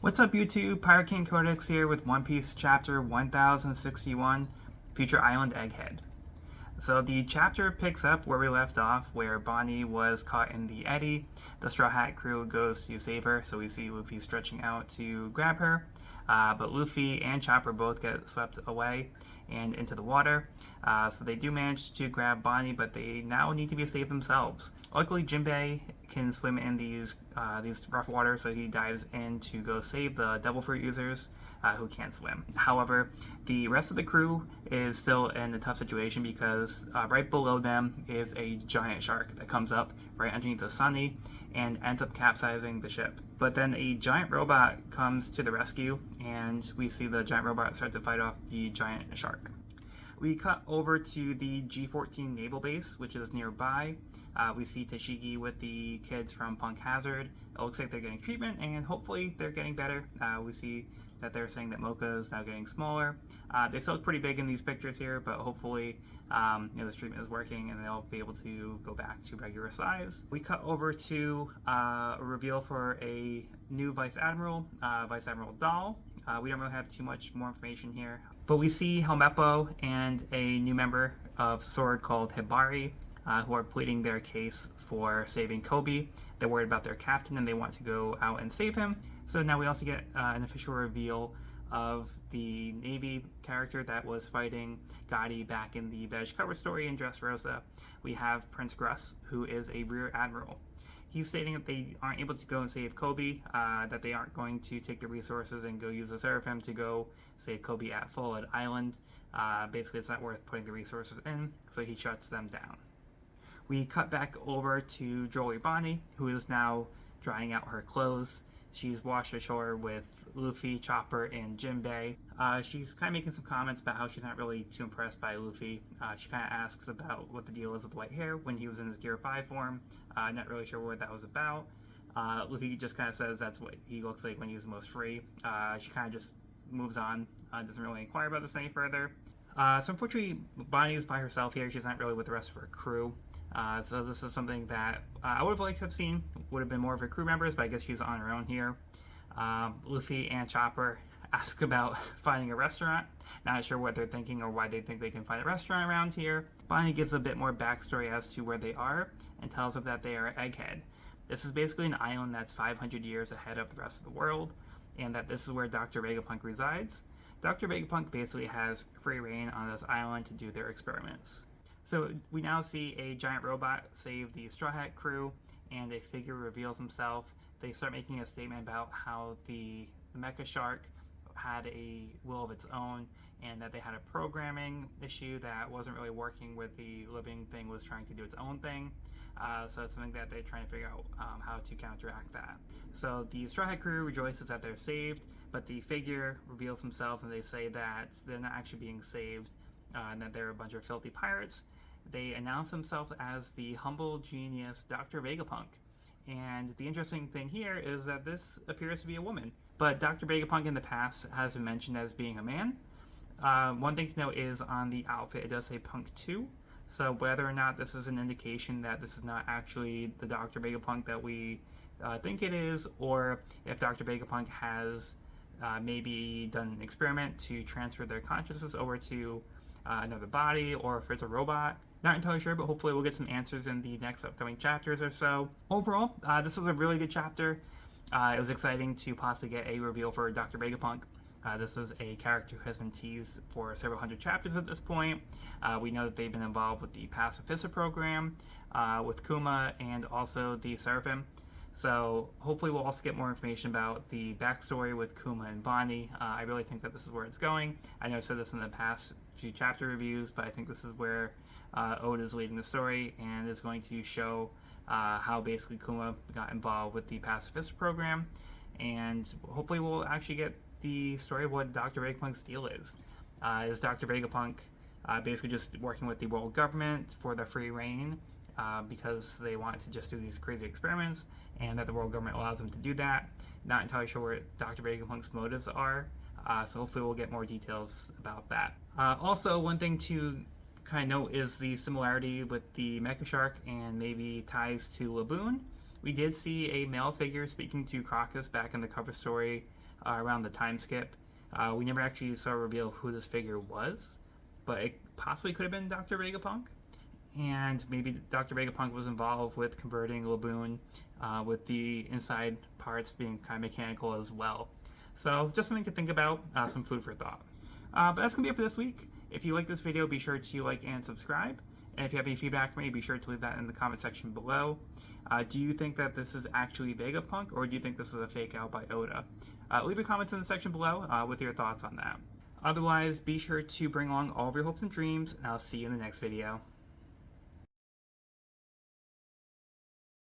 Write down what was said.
What's up, YouTube? Pirate King Codex here with One Piece Chapter 1061, Future Island Egghead. So the chapter picks up where we left off, where Bonnie was caught in the eddy. The Straw Hat crew goes to save her, so we see Luffy stretching out to grab her. But Luffy and Chopper both get swept away and into the water. So they do manage to grab Bonnie, but they now need to be saved themselves. Luckily, Jinbei can swim in these rough waters, so he dives in to go save the Devil Fruit users who can't swim. However, the rest of the crew is still in a tough situation because right below them is a giant shark that comes up right underneath the Sunny and ends up capsizing the ship. But then a giant robot comes to the rescue, and we see the giant robot start to fight off the giant shark. We cut over to the G14 naval base, which is nearby. We see Tashigi with the kids from Punk Hazard. It looks like they're getting treatment, and hopefully they're getting better. We see that they're saying that Mocha is now getting smaller. They still look pretty big in these pictures here, but hopefully this treatment is working and they'll be able to go back to regular size. We cut over to a reveal for a new Vice Admiral, Vice Admiral Dahl. We don't really have too much more information here, but we see Helmeppo and a new member of Sword called Hibari, who are pleading their case for saving Kobe. They're worried about their captain and they want to go out and save him. So now we also get an official reveal of the Navy character that was fighting Gotti back in the Veg cover story in Dressrosa. We have Prince Gruss, who is a rear admiral. He's stating that they aren't able to go and save Kobe, that they aren't going to take the resources and go use the Seraphim to go save Kobe at Full Island. Basically, it's not worth putting the resources in, so he shuts them down. We cut back over to Jolie Bonnie, who is now drying out her clothes. She's washed ashore with Luffy, Chopper, and Jinbei. She's kind of making some comments about how she's not really too impressed by Luffy. She kind of asks about what the deal is with the white hair when he was in his Gear 5 form. Not really sure what that was about. Luffy just kind of says that's what he looks like when he's most free. She kind of just moves on, doesn't really inquire about this any further. So unfortunately, Bonnie is by herself here. She's not really with the rest of her crew. So this is something that I would have liked to have seen. Would have been more of her crew members, but I guess she's on her own here. Luffy and Chopper ask about finding a restaurant. Not sure what they're thinking or why they think they can find a restaurant around here. Bonnie gives a bit more backstory as to where they are and tells them that they are Egghead. This is basically an island that's 500 years ahead of the rest of the world, and that this is where Dr. Vegapunk resides. Dr. Vegapunk basically has free reign on this island to do their experiments. So we now see a giant robot save the Straw Hat crew, and a figure reveals himself. They start making a statement about how the Mecha Shark had a will of its own, and that they had a programming issue that wasn't really working with the living thing was trying to do its own thing. So it's something that they're trying to figure out how to counteract that. So the Straw Hat crew rejoices that they're saved, but the figure reveals themselves and they say that they're not actually being saved, and that they're a bunch of filthy pirates. They announce themselves as the humble genius Dr. Vegapunk. And the interesting thing here is that this appears to be a woman. But Dr. Vegapunk in the past has been mentioned as being a man. One thing to note is on the outfit it does say Punk 2. So whether or not this is an indication that this is not actually the Dr. Vegapunk that we think it is, or if Dr. Vegapunk has maybe done an experiment to transfer their consciousness over to another body, or if it's a robot. Not entirely sure, but hopefully we'll get some answers in the next upcoming chapters or so. Overall, this was a really good chapter. It was exciting to possibly get a reveal for Dr. Vegapunk. This is a character who has been teased for several hundred chapters at this point. We know that they've been involved with the Pacifista program, with Kuma, and also the Seraphim. So hopefully we'll also get more information about the backstory with Kuma and Bonnie. I really think that this is where it's going. I know I've said this in the past few chapter reviews, but I think this is where Oda is leading the story and is going to show how basically Kuma got involved with the Pacifista program, and hopefully we'll actually get the story of what Dr. Vegapunk's deal is. Is Dr. Vegapunk basically just working with the world government for the free reign because they want to just do these crazy experiments, and that the world government allows them to do that? Not entirely sure what Dr. Vegapunk's motives are, so hopefully we'll get more details about that. Also, one thing to kind of note is the similarity with the Mecha Shark and maybe ties to Laboon. We did see a male figure speaking to Crocus back in the cover story around the time skip. We never actually saw a reveal who this figure was, but it possibly could have been Dr. Vegapunk. And maybe Dr. Vegapunk was involved with converting Laboon, with the inside parts being kind of mechanical as well. So just something to think about, some food for thought. But that's going to be it for this week. If you like this video, be sure to like and subscribe. And if you have any feedback for me, be sure to leave that in the comment section below. Do you think that this is actually Vegapunk, or do you think this is a fake out by Oda? Leave your comments in the section below with your thoughts on that. Otherwise, be sure to bring along all of your hopes and dreams, and I'll see you in the next video.